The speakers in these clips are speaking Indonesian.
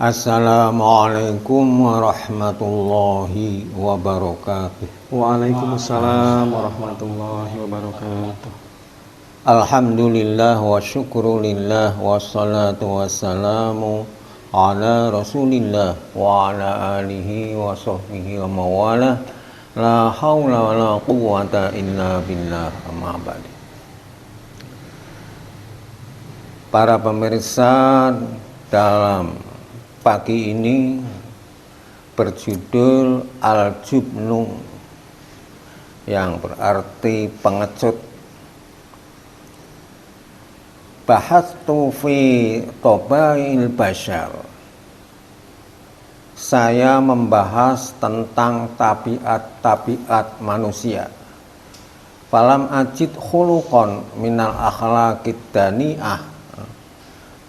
Assalamualaikum warahmatullahi wabarakatuh. Waalaikumsalam warahmatullahi wabarakatuh. Alhamdulillah wa syukrulillah wassalatu wassalamu ala rasulillah wa ala alihi wa sahbihi wa mawalah. La hawla wa la quwwata illa billah, amma ba'd. Para pemirsa, dalam pagi ini berjudul Al-Jubnu, yang berarti pengecut. Bahastu fi tobail bashar. Saya membahas tentang tabiat-tabiat manusia. Falam ajid khuluqan minal akhlaqid dani'ah.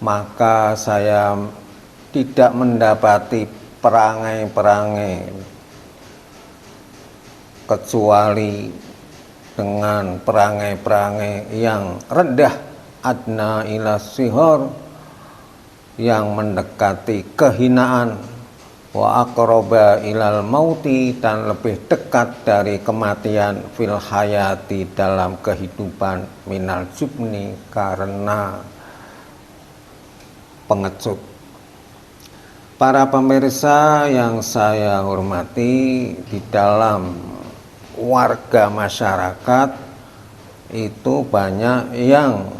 Maka saya tidak mendapati perangai-perangai kecuali dengan perangai-perangai yang rendah, adna ila sihor, yang mendekati kehinaan, wa aqraba ilal mauti, dan lebih dekat dari kematian, fil hayati, dalam kehidupan, minal jubni, karena pengecut. Para pemirsa yang saya hormati, di dalam warga masyarakat itu banyak yang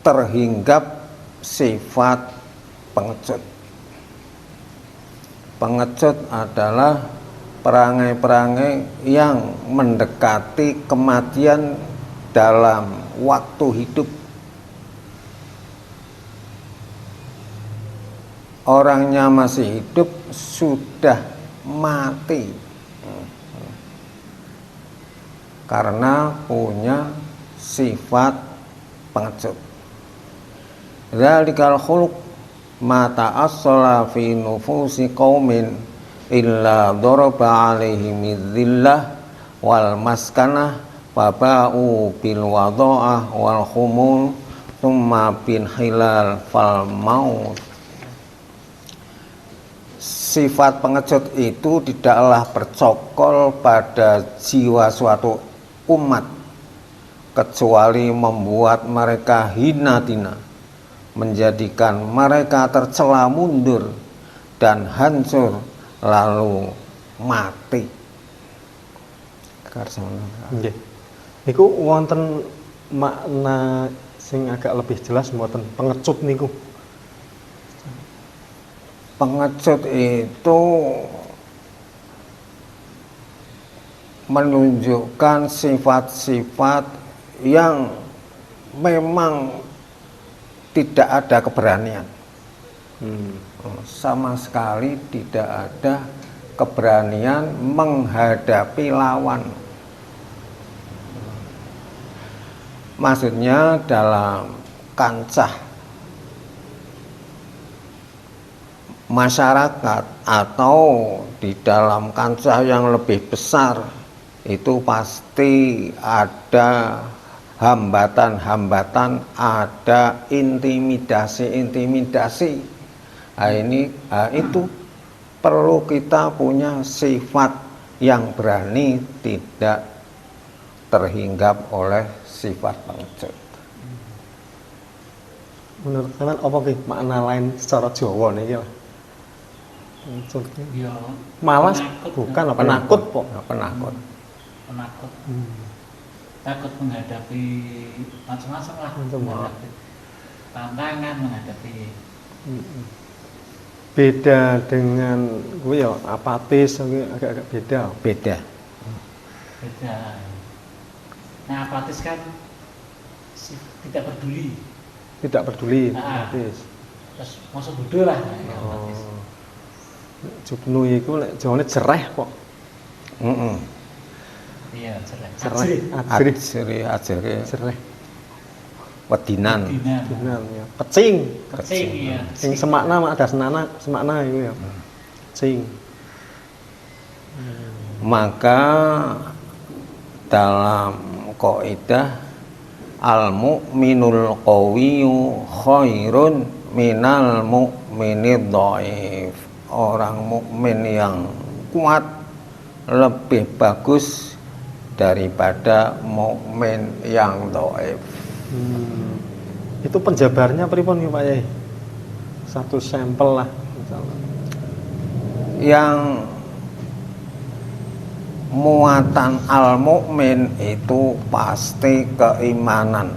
terhinggap sifat pengecut. Pengecut adalah perangai-perangai yang mendekati kematian dalam waktu hidup. Orangnya masih hidup, sudah mati karena punya sifat pengecut. Dzalikal khuluq ma ta'assala fi nufusi qaumin illa daraba 'alaihim dzillah wal maskanah wa ba'u bil wada'ah wal khumul tsumma bin hilal fal maut. Sifat pengecut itu tidaklah bercokol pada jiwa suatu umat, kecuali membuat mereka hina dina, menjadikan mereka tercela mundur dan hancur, lalu mati. Nggih. Niku wonten makna sing agak lebih jelas mboten pengecut niku? Pengecut itu menunjukkan sifat-sifat yang memang tidak ada keberanian. Sama sekali tidak ada keberanian menghadapi lawan. Maksudnya dalam kancah masyarakat atau di dalam kancah yang lebih besar, itu pasti ada hambatan-hambatan, ada intimidasi-intimidasi. Itu perlu kita punya sifat yang berani, tidak terhinggap oleh sifat pengecut. Menurut kalian apa sih makna lain secara Jawa niki lah? Ya, malas bukan apa penakut kok. Penakut. Penakut. Takut menghadapi macam-macam lah, menghadapi tantangan, menghadapi. Beda dengan gue ya apatis, agak-agak beda. Beda. Nah, apatis kan tidak peduli. Tidak peduli, apatis. Terus masuk bodoh lah. Apatis. Jubnu iku lek jawane jereh kok. Iya, jereh. Jereh. Wedinan ya. Kecing iya. Sing semakna ada semakna iku ya. Kecing. Maka dalam kaidah al-mu'minul qawiyyu khairun minal mukminid dhaif, orang mukmin yang kuat lebih bagus daripada mukmin yang dhaif. Itu penjabarnya pripun ya Pak Yai? Satu sampel lah misalnya. Yang muatan al-mukmin itu pasti keimanan.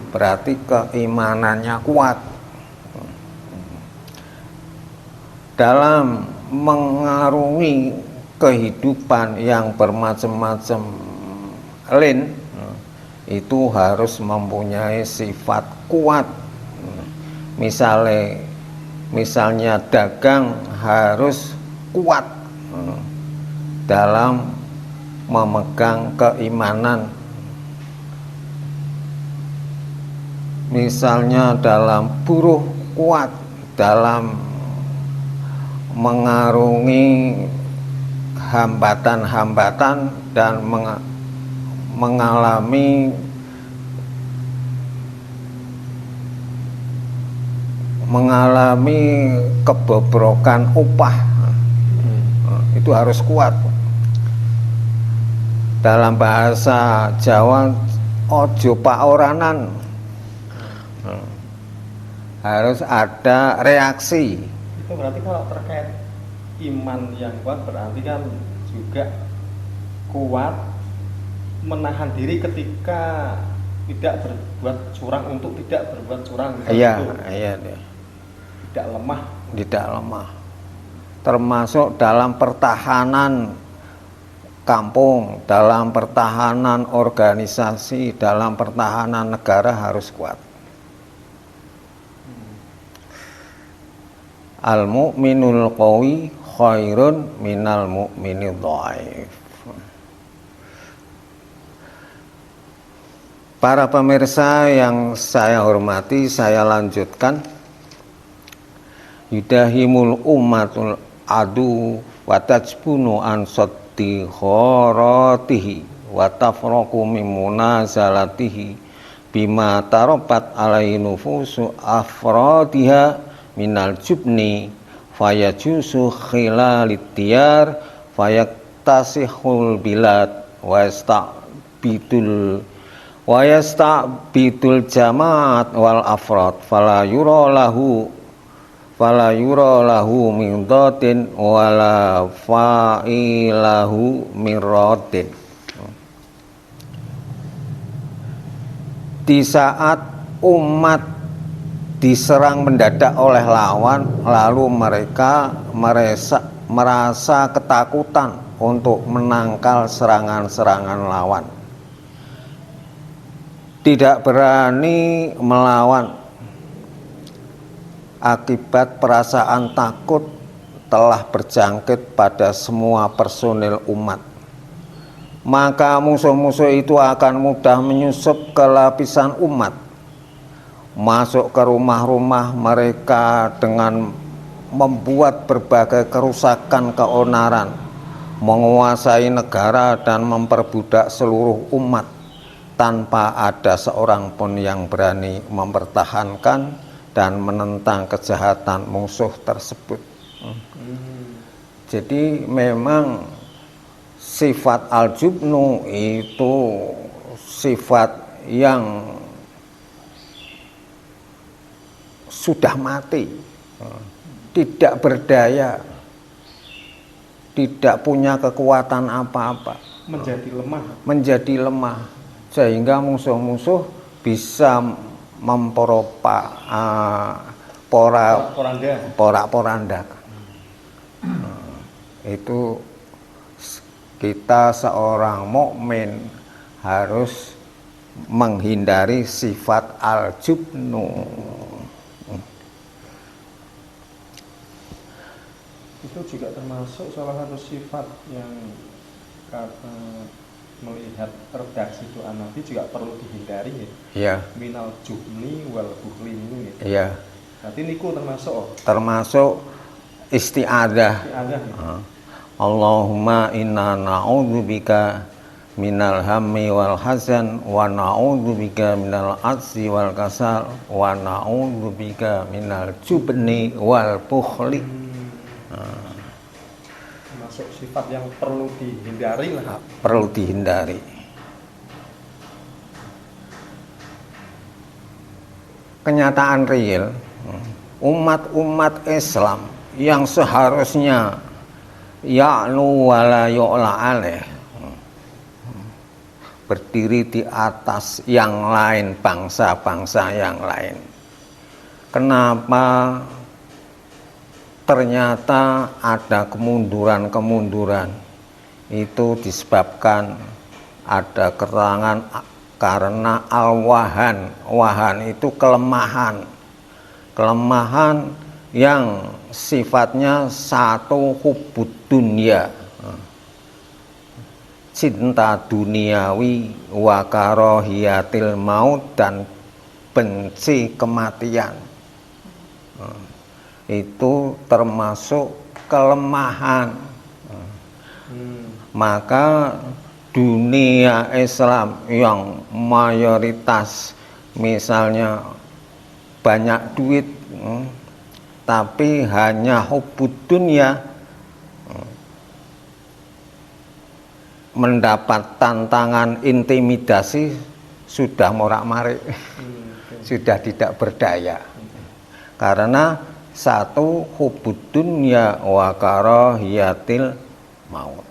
Berarti keimanannya kuat. Dalam mengarungi kehidupan yang bermacam-macam itu harus mempunyai sifat kuat. Misalnya dagang harus kuat dalam memegang keimanan. Misalnya dalam buruh kuat dalam mengarungi hambatan-hambatan dan mengalami kebobrokan upah. Itu harus kuat. Dalam bahasa Jawa ojo paoranan, harus ada reaksi. Itu berarti kalau terkait iman yang kuat berarti kan juga kuat menahan diri ketika tidak berbuat curang untuk tidak berbuat curang. Iya. Tidak lemah. Termasuk dalam pertahanan kampung, dalam pertahanan organisasi, dalam pertahanan negara harus kuat. Al-mu'minul qawi khairun minal mu'minid dhaif. Para pemirsa yang saya hormati, saya lanjutkan. Yudahimul ummatul adu wa tajbunu an saddi kharatihi wa tafraqu min munazalatihi bima tarabat alaihi nufusu afradiha minal jubni fayajusu khilalit diyar fayaktasihul bilad wa yasta'bidul jamaat wal afrad fala yura lahu min dhatin wala fa'ilahu min radin. Di saat umat diserang mendadak oleh lawan, lalu mereka merasa ketakutan untuk menangkal serangan-serangan lawan, tidak berani melawan akibat perasaan takut telah berjangkit pada semua personil umat. Maka musuh-musuh itu akan mudah menyusup ke lapisan umat, masuk ke rumah-rumah mereka dengan membuat berbagai kerusakan, keonaran, menguasai negara dan memperbudak seluruh umat tanpa ada seorang pun yang berani mempertahankan dan menentang kejahatan musuh tersebut. Jadi memang sifat al-jubnu itu sifat yang sudah mati, tidak berdaya, tidak punya kekuatan apa-apa, menjadi lemah, sehingga musuh-musuh bisa porak-porandakan. Itu kita seorang mukmin harus menghindari sifat al-jubnu. Itu juga termasuk salah satu sifat yang kata melihat redaksi doa Nabi juga perlu dihindari ya. Iya. Minal jubni wal bukhli ini ya. Iya. Berarti niku termasuk isti'adzah. Ya. Allahumma inna na'udzubika minal hammi wal hazan wa na'udzubika minal ajzi wal kasal wa na'udzubika minal jubni wal bukhli. Masuk sifat yang perlu dihindari lah. Perlu dihindari. Kenyataan real umat-umat Islam yang seharusnya ya'lu wala yu'la alaih, berdiri di atas yang lain, bangsa-bangsa yang lain. Kenapa ternyata ada kemunduran-kemunduran? Itu disebabkan ada keterangan karena al-wahan. Wahan itu kelemahan. Kelemahan yang sifatnya satu, hubbud dunya, cinta duniawi, wa karahiyatil maut, dan benci kematian. Itu termasuk kelemahan. Maka dunia Islam yang mayoritas misalnya banyak duit, tapi hanya hubbud dunya, mendapat tantangan intimidasi sudah morak-marik, sudah tidak berdaya. Karena satu, hubbud dunya wa karahiyatil maut.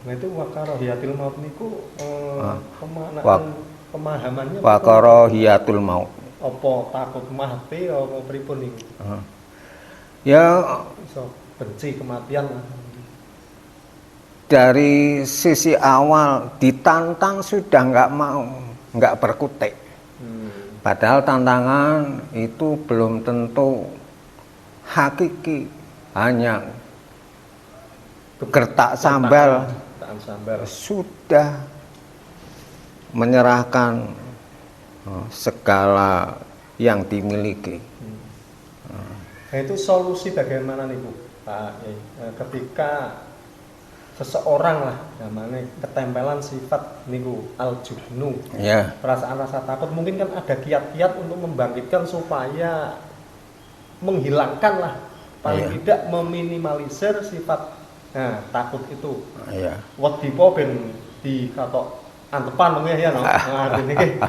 Nah itu wa karahiyatil maut niku pemahamannya wa karahiyatul maut. Apa takut mati apa pripun niku? Ya So, benci kematian lah. Dari sisi awal ditantang sudah nggak mau, nggak berkutik. Padahal tantangan itu belum tentu hakiki, hanya gertak sambal sudah menyerahkan segala yang dimiliki. Nah itu solusi bagaimana nih Bu? Pak, ketika seseorang lah namanya ketempelan sifat niku al-jubnu, Ya. perasaan rasa takut, mungkin kan ada kiat-kiat untuk membangkitkan supaya menghilangkan lah, paling Ya. tidak meminimalisir sifat takut itu. Ya. Wedi po ben dikatok antepan mengeh ya no. Nah, niki.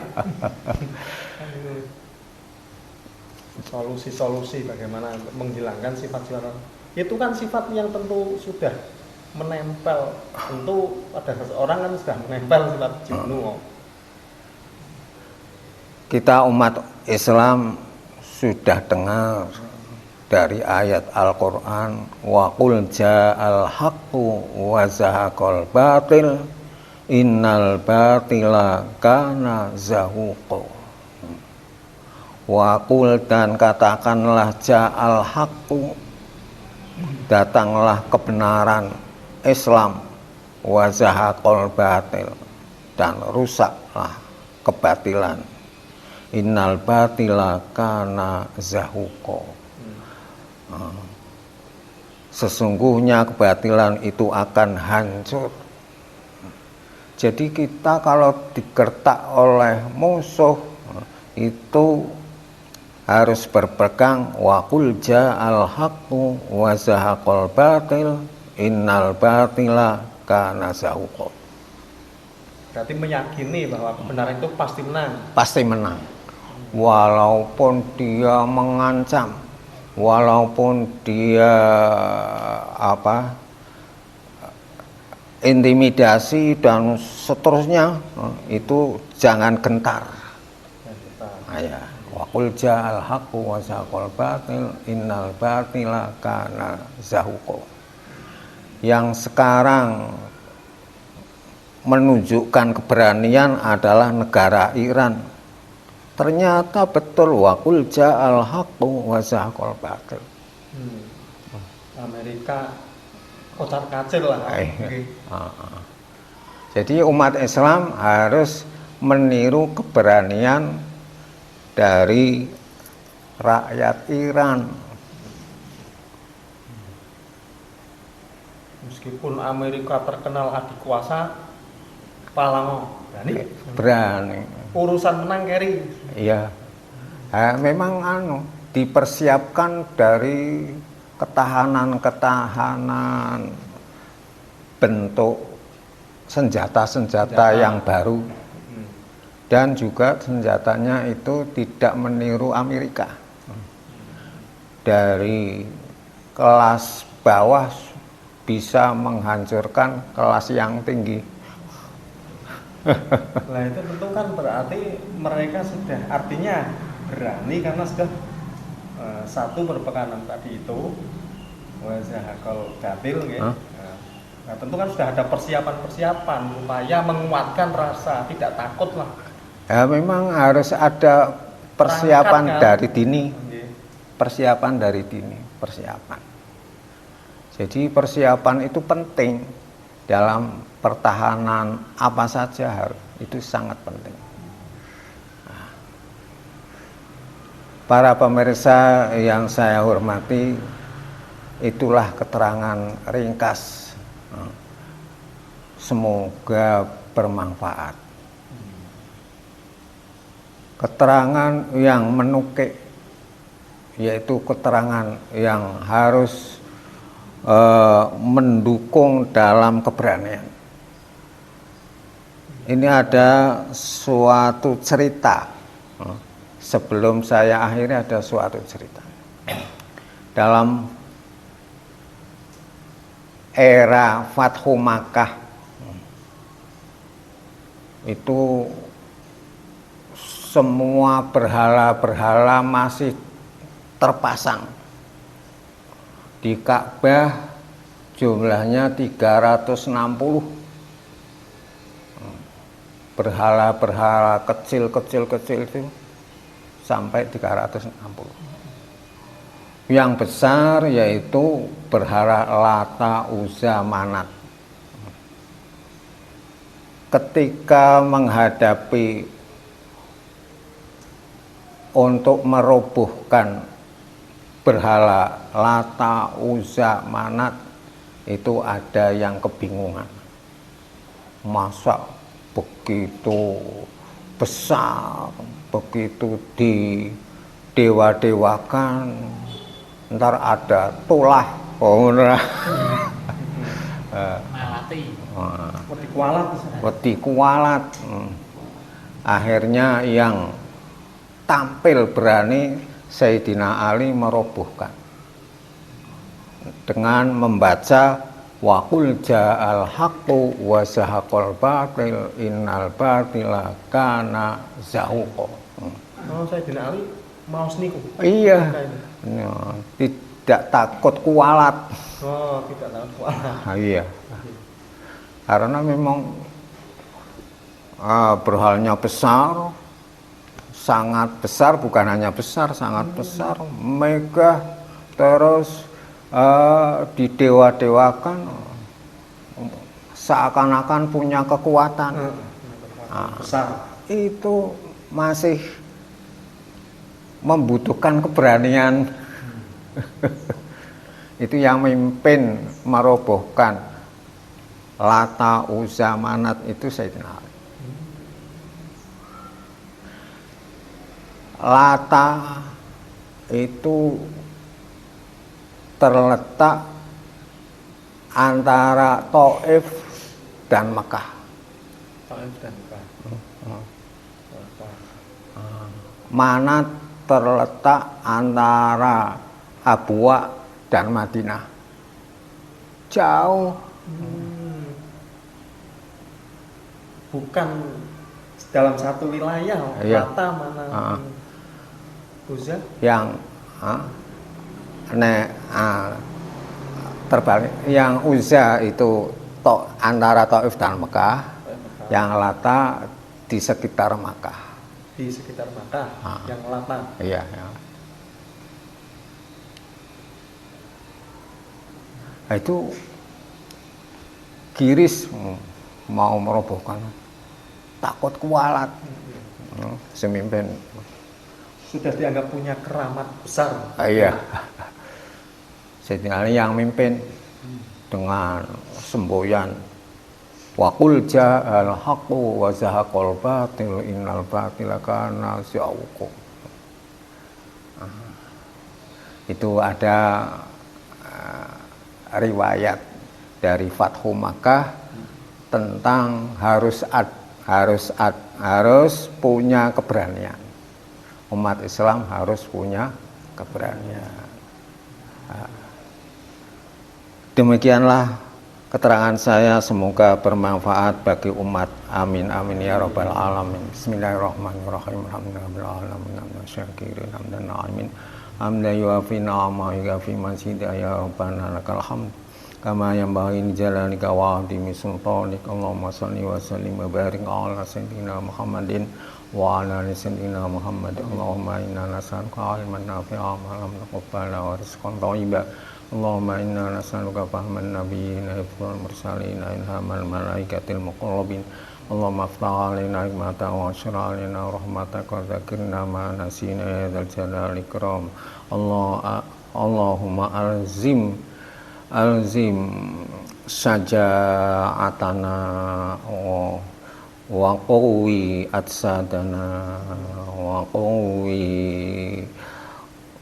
Solusi-solusi bagaimana untuk menghilangkan sifat-sifat itu kan sifat yang tentu sudah menempel, tentu pada seseorang kan sudah menempel sifat jubnu. Kita umat Islam sudah dengar dari ayat Al-Quran, wa qul ja'al haqqu wa zahaqal batil innal batila kana zahuqa. Wa qul, dan katakanlah, ja'al haqqu, datanglah kebenaran Islam, wa zahaqal batil, dan rusaklah kebatilan. Innal batila kana zahuqa. Sesungguhnya kebatilan itu akan hancur. Jadi kita kalau digertak oleh musuh itu harus berpegang wa qul ja'al haqqu wa zahaqal batil innal batila kana zahuqa. Berarti meyakini bahwa kebenaran itu pasti menang. Pasti menang. Walaupun dia mengancam, walaupun dia intimidasi dan seterusnya, itu jangan gentar. Ya. Wa qul ja'al haqqu wa zahaqal batil innal batila kana zahuqa. Yang sekarang menunjukkan keberanian adalah negara Iran. Ternyata betul wa qul ja'al haqqu wa zahaqal batil. Amerika kocar kacir lah. Jadi umat Islam harus meniru keberanian dari rakyat Iran. Meskipun Amerika terkenal adikuasa, Palango. Berani. Urusan menang keri. Iya. Memang dipersiapkan dari ketahanan bentuk senjata yang baru, dan juga senjatanya itu tidak meniru Amerika. Dari kelas bawah bisa menghancurkan kelas yang tinggi. Nah itu tentu kan berarti mereka sudah, artinya berani karena sudah satu berpekanan tadi itu wazahakol batil ya. Nah tentu kan sudah ada persiapan upaya menguatkan rasa tidak takut lah. Ya memang harus ada persiapan Perangkat, kan? dari dini. Persiapan dari dini, persiapan. Jadi persiapan itu penting dalam pertahanan apa saja, itu sangat penting. Para pemirsa yang saya hormati, itulah keterangan ringkas. Semoga bermanfaat. Keterangan yang menukik, yaitu keterangan yang harus mendukung dalam keberanian. Ini ada suatu cerita. Sebelum saya akhiri ada suatu cerita. Dalam era Fathu Makkah itu semua berhala-berhala masih terpasang. Di Ka'bah jumlahnya 360. Berhala-berhala kecil itu sampai 360. Yang besar yaitu berhala Lata, Uzza, Manat. Ketika menghadapi untuk merobohkan berhala Lata, Uzza, Manat, itu ada yang kebingungan. Masa begitu besar, begitu didewa-dewakan, ntar ada tulah, Malati. Wedi kualat. wedi kualat. Akhirnya yang tampil berani Sayyidina Ali merobohkan dengan membaca wa qul ja'al haqqu wa zahaqal batil innal batila kana zahuqa. Sayyidina Ali maos niku. Iya. Tidak takut kualat. Oh, tidak takut kualat. Iya. Karena memang berhalnya besar, sangat besar, bukan hanya besar, sangat besar, megah, terus didewa-dewakan, seakan-akan punya kekuatan. Besar. Itu masih membutuhkan keberanian. Itu yang memimpin merobohkan Lata, Uzza, Manat itu Sayyidina Ali. Lata itu terletak antara Taif dan Mekah. Taif dan Mekah. Manat terletak antara Abwa dan Madinah. Jauh. Bukan dalam satu wilayah. Iya. Lata mana? Uzza. Yang terbalik. Yang Uzza itu antara Taif dan Mekah. Yang Lata di sekitar Mekah. Di sekitar Mekah. Yang Lata. Iya, ya. Nah, itu Kiris mau merobohkan, takut kualat. Semimpin Sudah dianggap punya keramat besar. iya. Sayyidina Ali yang mimpin dengan semboyan Wa qul ja'al haqqu wa zahaqal batil innal batila kana zahuqa. Itu ada riwayat dari Fathu Makkah tentang harus punya keberanian. Umat Islam harus punya keberanian. Demikianlah keterangan saya, semoga bermanfaat bagi umat. Amin amin ya rabbal alamin. Bismillahirrahmanirrahim. Alhamdulillahirabbil alamin. Syakirin hamdan amin. Hamdan yuafi ni'ama yuafi mazida ya rabbana lakal hamd. Kama yanbaghi li jalalika wa 'azimi sultanik. Allahumma shalli wa sallim wa barik ala sayyidina Muhammadin wa ala ali sayyidina Muhammad. Allahumma inna nas'aluka 'ilman nafi'an wa 'amalan mutaqabbalan wa rizqan thayyiban. Allahumma inna nas'aluka fahman nabiyyin hifdzal mursalin ilhamal malaikatil muqarrabin. Allahumma aftah 'alaina hikmata wa ashrah 'alaina rahmataka wa dzakirna ma nasina ya dzal jalali ikram. Allahumma alzim syaja'atana wa qawwi atsadana wa qawwi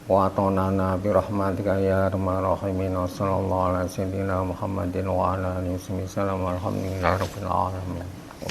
wa atonana birahmatika ya arhamar rahimin. Sallallahu alaihi sayyidina Muhammadin wa ala alihi wasallam. Alhamdulillahi rabbil alamin. Wa